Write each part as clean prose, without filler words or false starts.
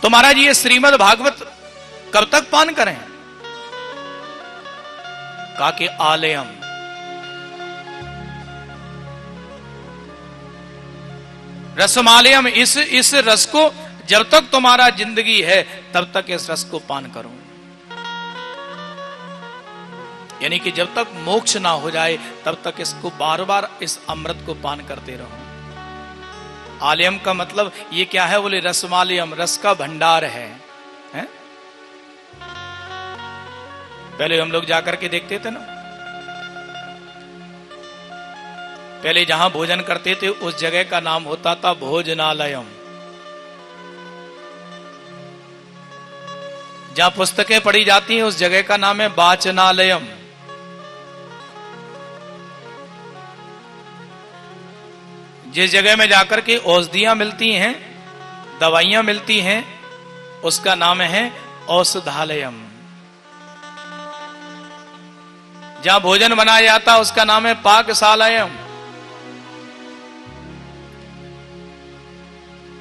तो महाराज ये श्रीमद् भागवत कब तक पान करें? कहा कि आलयम, रसमालयम, इस रस को जब तक तुम्हारा जिंदगी है तब तक इस रस को पान करो। यानी कि जब तक मोक्ष ना हो जाए तब तक इसको बार बार इस अमृत को पान करते रहो। आलयम का मतलब ये क्या है? बोले रसमालयम, रस का भंडार है? पहले हम लोग जाकर के देखते थे ना, पहले जहां भोजन करते थे उस जगह का नाम होता था भोजनालयम। जहां पुस्तकें पढ़ी जाती हैं उस जगह का नाम है वाचनालयम। जिस जगह में जाकर के औषधियां मिलती हैं, दवाइयां मिलती हैं, उसका नाम है औषधालयम। जहां भोजन बनाया जाता है उसका नाम है पाकशालायम।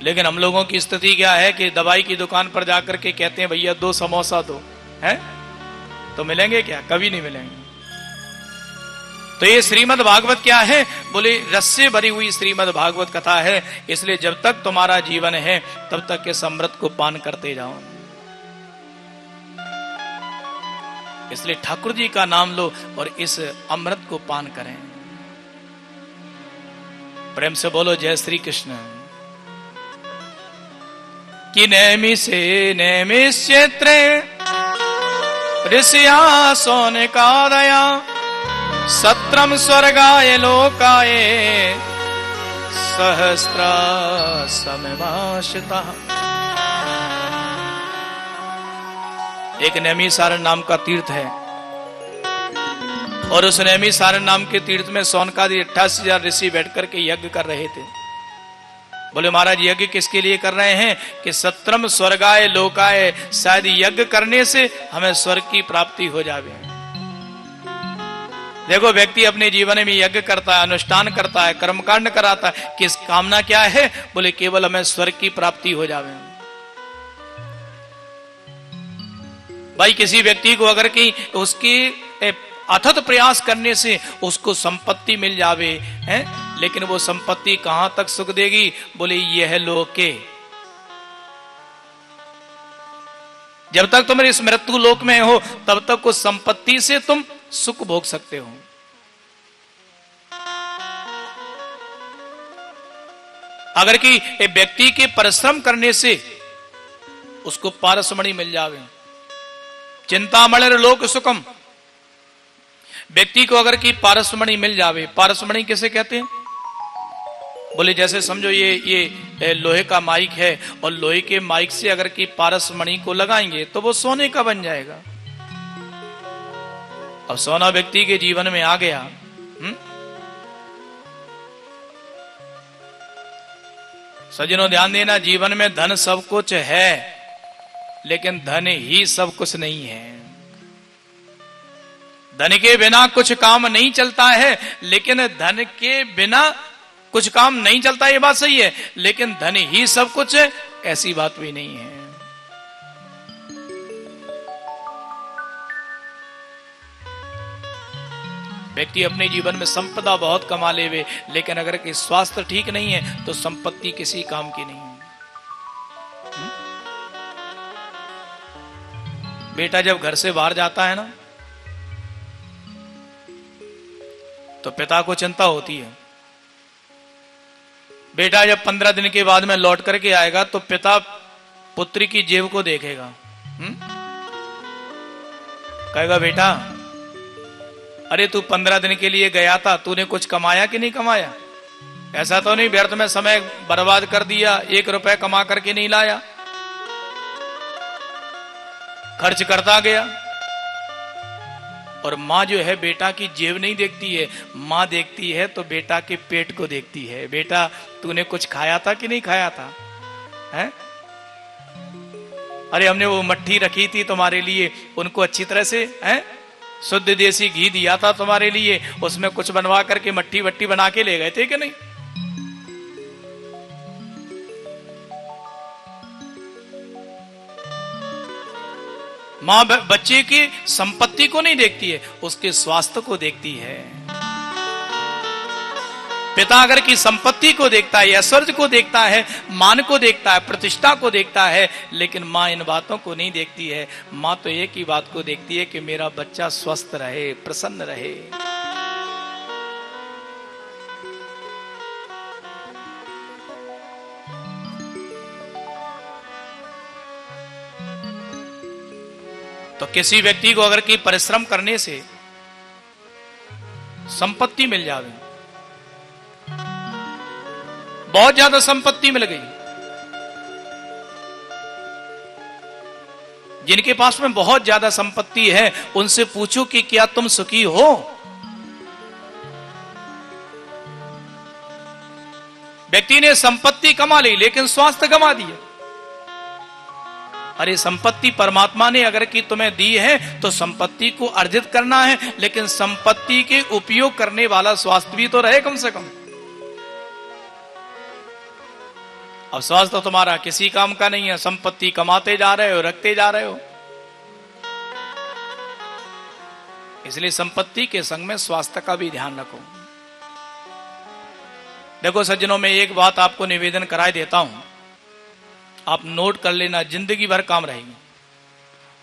लेकिन हम लोगों की स्थिति क्या है कि दवाई की दुकान पर जाकर के कहते हैं भैया 2 समोसा दो, हैं? तो मिलेंगे क्या? कभी नहीं मिलेंगे। तो ये श्रीमद् भागवत क्या है? बोले रस से भरी हुई श्रीमद् भागवत कथा है। इसलिए जब तक तुम्हारा जीवन है तब तक इस अमृत को पान करते जाओ। इसलिए ठाकुर जी का नाम लो और इस अमृत को पान करें। प्रेम से बोलो जय श्री कृष्ण। कि नैमि से नैमिष्यत्रे ऋषिया सोनिकादया सत्रम स्वर्गाय लोकाय सहस्रा समभाषिता। एक नैमिषारण्य नाम का तीर्थ है और उस नैमिषारण्य नाम के तीर्थ में सौनकादि 88,000 ऋषि बैठ करके यज्ञ कर रहे थे। बोले महाराज यज्ञ किसके लिए कर रहे हैं? कि सत्रम स्वर्गाय लोकाय, शायद यज्ञ करने से हमें स्वर्ग की प्राप्ति हो जावे। देखो व्यक्ति अपने जीवन में यज्ञ करता है, अनुष्ठान करता है, कर्मकांड कराता है, किस कामना क्या है? बोले केवल हमें स्वर्ग की प्राप्ति हो जावे। भाई किसी व्यक्ति को अगर कि उसकी अथक प्रयास करने से उसको संपत्ति मिल जावे, है? लेकिन वो संपत्ति कहां तक सुख देगी? बोले यह लोके। जब तक तुम इस मृत्यु लोक में हो तब तक उस संपत्ति से तुम सुख भोग सकते हो। अगर कि एक व्यक्ति के परिश्रम करने से उसको पारसमणि मिल जावे, चिंतामणिर लोक सुखम, व्यक्ति को अगर कि पारसमणि मिल जावे। पारसमणि किसे कहते हैं? बोले जैसे समझो ये लोहे का माइक है और लोहे के माइक से अगर कि पारसमणि को लगाएंगे तो वो सोने का बन जाएगा। अब सोना व्यक्ति के जीवन में आ गया, सज्जनों ध्यान देना, जीवन में धन सब कुछ है लेकिन धन ही सब कुछ नहीं है। धन के बिना कुछ काम नहीं चलता है, लेकिन धन के बिना कुछ काम नहीं चलता, ये बात सही है, लेकिन धन ही सब कुछ है ऐसी बात भी नहीं है। व्यक्ति अपने जीवन में संपदा बहुत कमा लेवे, लेकिन अगर कि स्वास्थ्य ठीक नहीं है तो संपत्ति किसी काम की नहीं है। बेटा जब घर से बाहर जाता है ना तो पिता को चिंता होती है। बेटा जब 15 दिन के बाद में लौट करके आएगा तो पिता पुत्री की जेब को देखेगा, कहेगा बेटा अरे तू 15 दिन के लिए गया था, तूने कुछ कमाया कि नहीं कमाया? ऐसा तो नहीं व्यर्थ में समय बर्बाद कर दिया, 1 रुपए कमा करके नहीं लाया, खर्च करता गया। और माँ जो है बेटा की जेब नहीं देखती है, माँ देखती है तो बेटा के पेट को देखती है। बेटा तूने कुछ खाया था कि नहीं खाया था, हैं? अरे हमने वो मट्ठी रखी थी तुम्हारे लिए, उनको अच्छी तरह से, हैं, शुद्ध देसी घी दिया था तुम्हारे लिए, उसमें कुछ बनवा करके मट्ठी वट्टी बना के ले गए थे कि नहीं? मां बच्चे की संपत्ति को नहीं देखती है, उसके स्वास्थ्य को देखती है। पिता अगर की संपत्ति को देखता है, ऐश्वर्य को देखता है, मान को देखता है, प्रतिष्ठा को देखता है, लेकिन मां इन बातों को नहीं देखती है। मां तो एक ही बात को देखती है कि मेरा बच्चा स्वस्थ रहे, प्रसन्न रहे। तो किसी व्यक्ति को अगर की परिश्रम करने से संपत्ति मिल जावे, बहुत ज्यादा संपत्ति मिल गई, जिनके पास में बहुत ज्यादा संपत्ति है उनसे पूछो कि क्या तुम सुखी हो? व्यक्ति ने संपत्ति कमा ली लेकिन स्वास्थ्य गंवा दिया। अरे संपत्ति परमात्मा ने अगर की तुम्हें दी है तो संपत्ति को अर्जित करना है, लेकिन संपत्ति के उपयोग करने वाला स्वास्थ्य भी तो रहे कम से कम। अब स्वास्थ्य तो तुम्हारा किसी काम का नहीं है, संपत्ति कमाते जा रहे हो, रखते जा रहे हो। इसलिए संपत्ति के संग में स्वास्थ्य का भी ध्यान रखो। देखो सज्जनों, में एक बात आपको निवेदन कराई देता हूं, आप नोट कर लेना, जिंदगी भर काम रहेगी।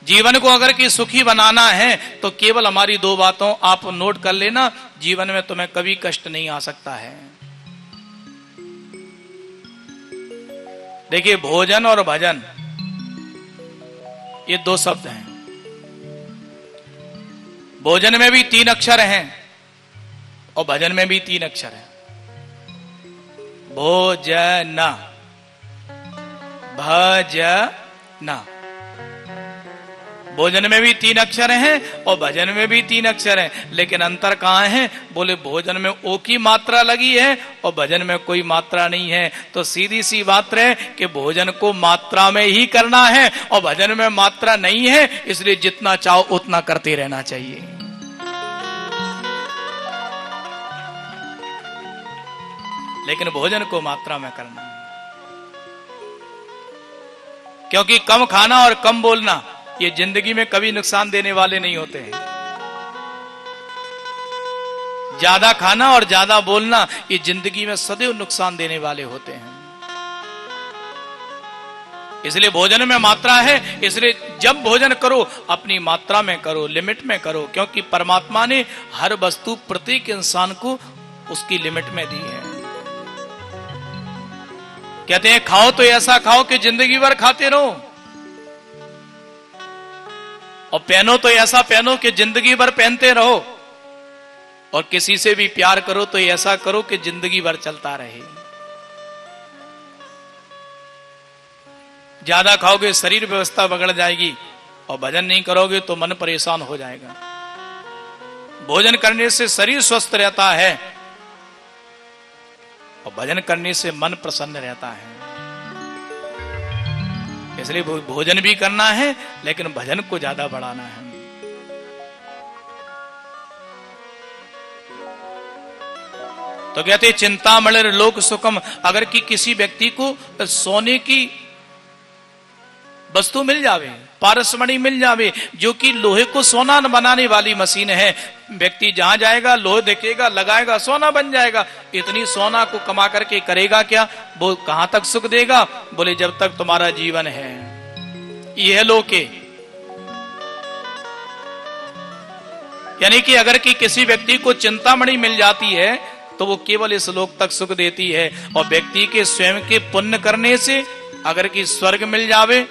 जीवन को अगर कि सुखी बनाना है तो केवल हमारी दो बातों आप नोट कर लेना, जीवन में तुम्हें कभी कष्ट नहीं आ सकता है। देखिए, भोजन और भजन ये दो शब्द हैं। भोजन में भी 3 अक्षर हैं और भजन में भी 3 अक्षर हैं। भोजन भजना, भोजन में भी 3 अक्षर हैं और भजन में भी 3 अक्षर हैं, लेकिन अंतर कहां है? बोले भोजन में ओ की मात्रा लगी है और भजन में कोई मात्रा नहीं है। तो सीधी सी बात है कि भोजन को मात्रा में ही करना है और भजन में मात्रा नहीं है, इसलिए जितना चाहो उतना करते रहना चाहिए। लेकिन भोजन को मात्रा में करना है, क्योंकि कम खाना और कम बोलना ये जिंदगी में कभी नुकसान देने वाले नहीं होते हैं। ज्यादा खाना और ज्यादा बोलना ये जिंदगी में सदैव नुकसान देने वाले होते हैं। इसलिए भोजन में मात्रा है, इसलिए जब भोजन करो अपनी मात्रा में करो, लिमिट में करो, क्योंकि परमात्मा ने हर वस्तु प्रत्येक इंसान को उसकी लिमिट में दी है। कहते हैं खाओ तो ऐसा खाओ कि जिंदगी भर खाते रहो, और पहनो तो ऐसा पहनो कि जिंदगी भर पहनते रहो, और किसी से भी प्यार करो तो ऐसा करो कि जिंदगी भर चलता रहे। ज्यादा खाओगे शरीर व्यवस्था बिगड़ जाएगी, और भजन नहीं करोगे तो मन परेशान हो जाएगा। भोजन करने से शरीर स्वस्थ रहता है और भजन करने से मन प्रसन्न रहता है। इसलिए भोजन भी करना है लेकिन भजन को ज्यादा बढ़ाना है। तो कहते चिंतामणिर लोक सुखम, अगर कि किसी व्यक्ति को सोने की वस्तु मिल जावे, पारसमणि मिल जावे, जो कि लोहे को सोना बनाने वाली मशीन है, व्यक्ति जहां जाएगा लोहे देखेगा, लगाएगा, सोना बन जाएगा। इतनी सोना को कमा करके करेगा क्या? वो कहां तक सुख देगा? बोले जब तक तुम्हारा जीवन है। यह लोके, यानी कि अगर कि किसी व्यक्ति को चिंतामणि मिल जाती है तो वो केवल इस लोक तक सुख देती है, और व्यक्ति के स्वयं के पुण्य करने से अगर कि स्वर्ग मिल जावे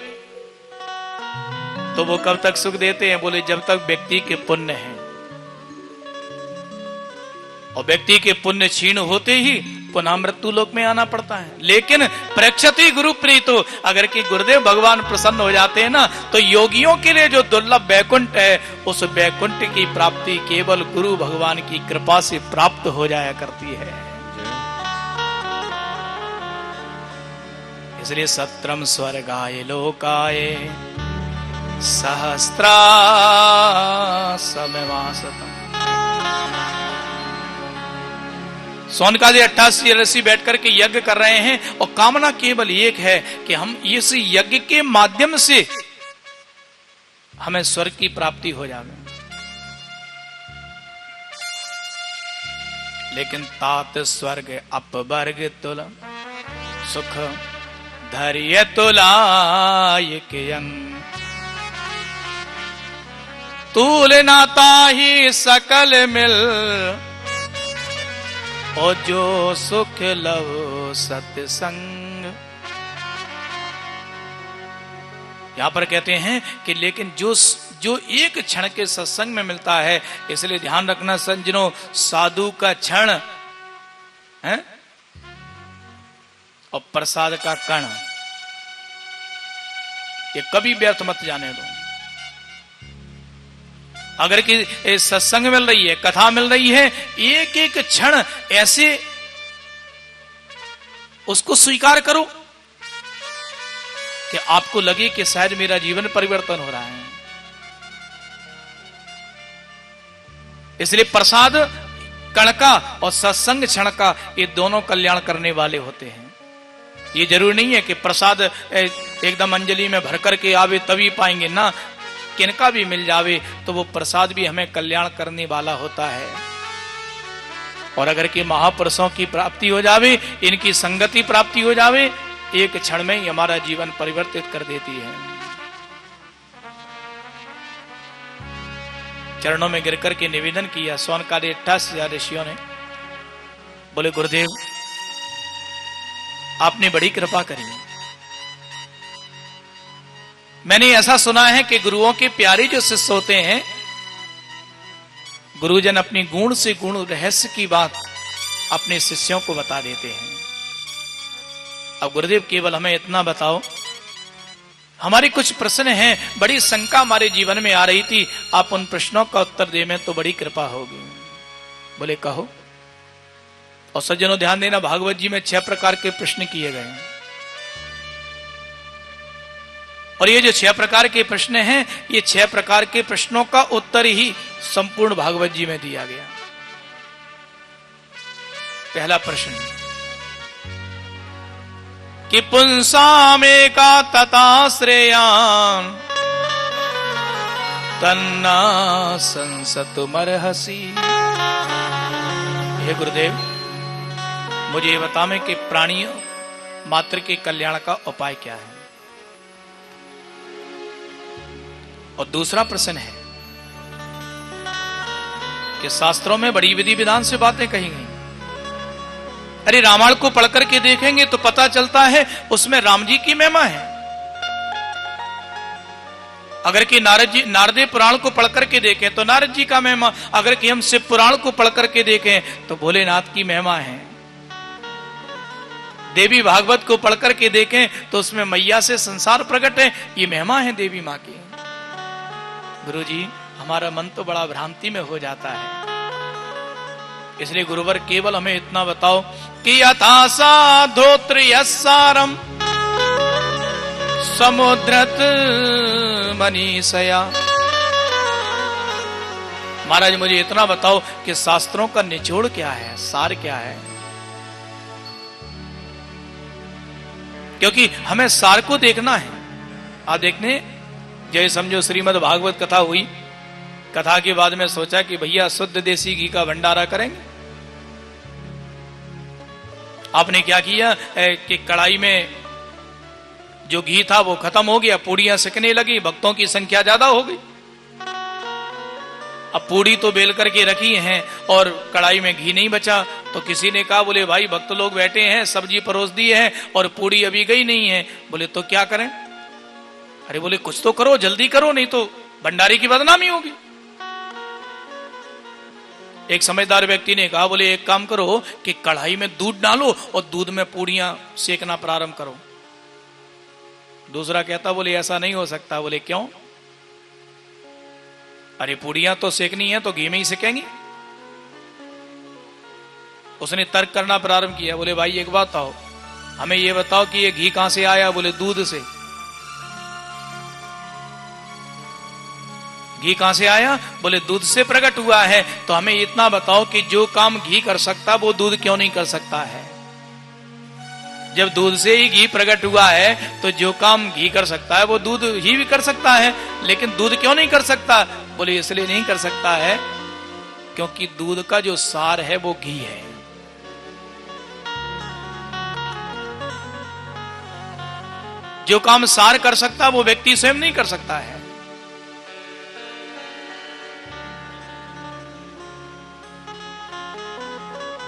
तो वो कब तक सुख देते हैं? बोले जब तक व्यक्ति के पुण्य हैं, और व्यक्ति के पुण्य क्षीण होते ही पुनः मृत्यु लोक में आना पड़ता है। लेकिन प्रेक्षति गुरु प्रीतो, अगर कि गुरुदेव भगवान प्रसन्न हो जाते हैं ना, तो योगियों के लिए जो दुर्लभ वैकुंठ है, उस वैकुंठ की प्राप्ति केवल गुरु भगवान की कृपा से प्राप्त हो जाया करती है। इसलिए सत्रम स्वर्गाय लोकाय सहस्रा समवासतम। सोनकाजी 88 ऋषि बैठ करके यज्ञ कर रहे हैं, और कामना केवल एक है कि हम इस यज्ञ के माध्यम से हमें स्वर्ग की प्राप्ति हो जावे। लेकिन तात स्वर्ग अपवर्ग तुल सुख धैर्य तुलाय के अंग, तूल नाता ही सकल मिल, और जो सुख लव सत्संग। यहां पर कहते हैं कि लेकिन जो एक क्षण के सत्संग में मिलता है, इसलिए ध्यान रखना सज्जनों, साधु का क्षण है और प्रसाद का कण, ये कभी व्यर्थ मत जाने दो। अगर कि सत्संग मिल रही है, कथा मिल रही है, एक एक क्षण ऐसे उसको स्वीकार करो कि आपको लगे कि शायद मेरा जीवन परिवर्तन हो रहा है। इसलिए प्रसाद कण का और सत्संग क्षण का, ये दोनों कल्याण करने वाले होते हैं। ये जरूरी नहीं है कि प्रसाद एकदम अंजलि में भर करके आवे तभी पाएंगे ना, किनका भी मिल जावे तो वो प्रसाद भी हमें कल्याण करने वाला होता है। और अगर कि महापुरुषों की प्राप्ति हो जावे, इनकी संगति प्राप्ति हो जावे, एक क्षण में ही हमारा जीवन परिवर्तित कर देती है। चरणों में गिर करके निवेदन किया सोनकाले 88,000 ऋषियों ने, बोले गुरुदेव आपने बड़ी कृपा करी। मैंने ऐसा सुना है कि गुरुओं के प्यारे जो शिष्य होते हैं, गुरुजन अपनी गुण से गुण रहस्य की बात अपने शिष्यों को बता देते हैं। अब गुरुदेव केवल हमें इतना बताओ, हमारे कुछ प्रश्न हैं, बड़ी शंका हमारे जीवन में आ रही थी, आप उन प्रश्नों का उत्तर दे में तो बड़ी कृपा होगी। बोले कहो। और सज्जनों ध्यान देना, भागवत जी में 6 प्रकार के प्रश्न किए गए हैं, और ये जो 6 प्रकार के प्रश्न हैं, ये 6 प्रकार के प्रश्नों का उत्तर ही संपूर्ण भागवत जी में दिया गया। पहला प्रश्न कि पुंसामेका तथा श्रेयान तन्ना संसतुमर्हसि। हे गुरुदेव मुझे ये बताएं कि प्राणियों मात्र के कल्याण का उपाय क्या है। और दूसरा प्रश्न है कि शास्त्रों में बड़ी विधि विधान से बातें कही गई। अरे रामायण को पढ़कर के देखेंगे तो पता चलता है उसमें राम जी की महिमा है। अगर कि नारद पुराण को पढ़कर के देखें तो नारद जी का महिमा, अगर कि हम शिव पुराण को पढ़कर के देखें तो भोलेनाथ की महिमा है। देवी भागवत को पढ़कर के देखें तो उसमें मैया से संसार प्रकट है, ये महिमा है देवी माँ की। गुरुजी हमारा मन तो बड़ा भ्रांति में हो जाता है, इसलिए गुरुवर केवल हमें इतना बताओ कि यथा साधोत्र यस्सारम समुद्रत मनीषया। महाराज मुझे इतना बताओ कि शास्त्रों का निचोड़ क्या है, सार क्या है, क्योंकि हमें सार को देखना है। आप देखने जय समझो श्रीमद् भागवत कथा हुई, कथा के बाद में सोचा कि भैया शुद्ध देसी घी का भंडारा करेंगे। आपने क्या किया कि कढ़ाई में जो घी था वो खत्म हो गया, पूड़ियां सिकने लगी, भक्तों की संख्या ज्यादा हो गई। अब पूड़ी तो बेल करके रखी हैं और कढ़ाई में घी नहीं बचा, तो किसी ने कहा बोले भाई भक्त लोग बैठे हैं, सब्जी परोस दी है और पूड़ी अभी गई नहीं है। बोले तो क्या करें? अरे बोले कुछ तो करो, जल्दी करो, नहीं तो भंडारी की बदनामी होगी। एक समझदार व्यक्ति ने कहा बोले एक काम करो कि कढ़ाई में दूध डालो और दूध में पूड़ियां सेकना प्रारंभ करो। दूसरा कहता बोले ऐसा नहीं हो सकता। बोले क्यों? अरे पूड़ियां तो सेकनी है तो घी में ही सेकेंगी। उसने तर्क करना प्रारंभ किया। बोले भाई एक बात आओ, हमें ये बताओ कि ये घी कहां से आया? बोले दूध से। घी कहां से आया? बोले दूध से प्रकट हुआ है। तो हमें इतना बताओ कि जो काम घी कर सकता वो दूध क्यों नहीं कर सकता है? जब दूध से ही घी प्रकट हुआ है तो जो काम घी कर सकता है वो दूध ही भी कर सकता है, लेकिन दूध क्यों नहीं कर सकता? बोले इसलिए नहीं कर सकता है क्योंकि दूध का जो सार है वो घी है। जो काम सार कर सकता वो व्यक्ति स्वयं नहीं कर सकता है।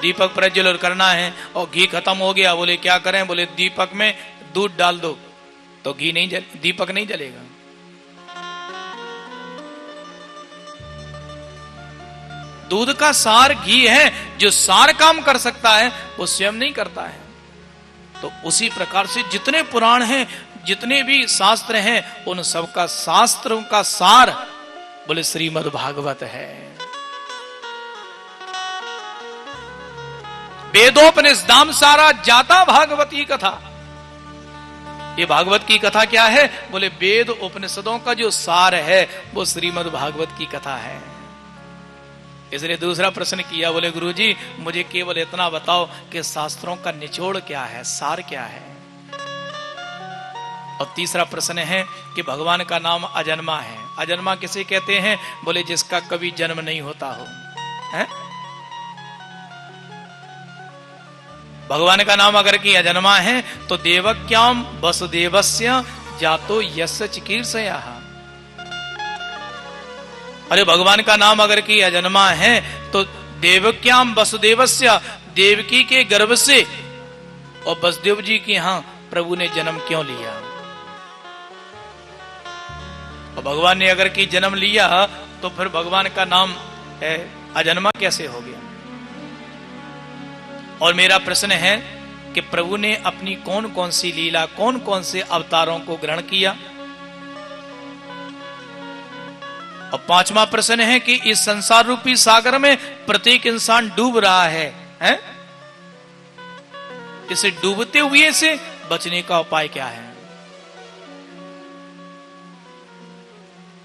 दीपक प्रज्वलित करना है और घी खत्म हो गया, बोले क्या करें? बोले दीपक में दूध डाल दो तो घी नहीं दीपक नहीं जलेगा। दूध का सार घी है, जो सार काम कर सकता है वो स्वयं नहीं करता है। तो उसी प्रकार से जितने पुराण हैं, जितने भी शास्त्र हैं, उन सबका शास्त्रों का सार बोले श्रीमद् भागवत है। वेदोपनिषदाम सारा जाता भागवती कथा। ये भागवत की कथा क्या है? बोले वेद उपनिषदों का जो सार है वो श्रीमद् भागवत की कथा है। इसलिए दूसरा प्रश्न किया, बोले गुरुजी मुझे केवल इतना बताओ कि शास्त्रों का निचोड़ क्या है, सार क्या है। और तीसरा प्रश्न है कि भगवान का नाम अजन्मा है। अजन्मा किसे कहते हैं? बोले जिसका कभी जन्म नहीं होता हो। है? भगवान का नाम अगर कि अजन्मा है तो देवक्याम वसुदेवस्य जातो यस्य चिकीर्षयः। अरे भगवान का नाम अगर कि अजन्मा है तो देवक्याम वसुदेवस्य, देवकी के गर्भ से और वसुदेव जी के यहां प्रभु ने जन्म क्यों लिया? और भगवान ने अगर कि जन्म लिया तो फिर भगवान का नाम अजन्मा कैसे हो गया? और मेरा प्रश्न है कि प्रभु ने अपनी कौन कौन सी लीला, कौन कौन से अवतारों को ग्रहण किया? और पांचवा प्रश्न है कि इस संसार रूपी सागर में प्रत्येक इंसान डूब रहा है, हैं? इसे डूबते हुए से बचने का उपाय क्या है?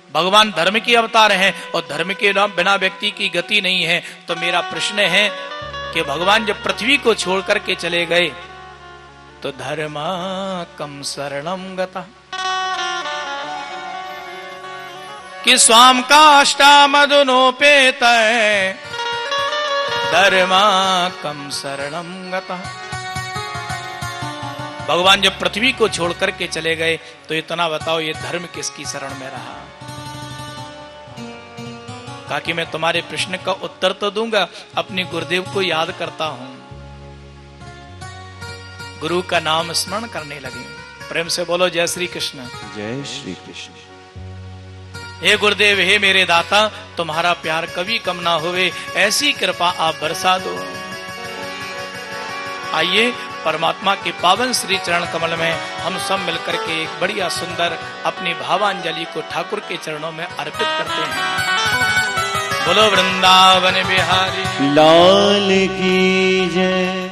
भगवान धर्म के अवतार हैं और धर्म के बिना व्यक्ति की गति नहीं है। तो मेरा प्रश्न है कि भगवान जब पृथ्वी को छोड़ करके चले गए तो धर्माकं शरणं गतः कि स्वाम काष्ठामधुनोपेत धर्माकं शरणं गतः। भगवान जब पृथ्वी को छोड़ करके चले गए तो इतना बताओ ये धर्म किसकी शरण में रहा? कहा कि मैं तुम्हारे प्रश्न का उत्तर तो दूंगा, अपने गुरुदेव को याद करता हूं। गुरु का नाम स्मरण करने लगे। प्रेम से बोलो जय श्री कृष्ण। जय श्री कृष्ण। हे गुरुदेव, हे मेरे दाता, तुम्हारा प्यार कभी कम ना होवे, ऐसी कृपा आप बरसा दो। आइए परमात्मा के पावन श्री चरण कमल में हम सब मिलकर के एक बढ़िया सुंदर अपनी भावांजलि को ठाकुर के चरणों में अर्पित करते हैं। बोलो वृंदावन बिहारी लाल की जय।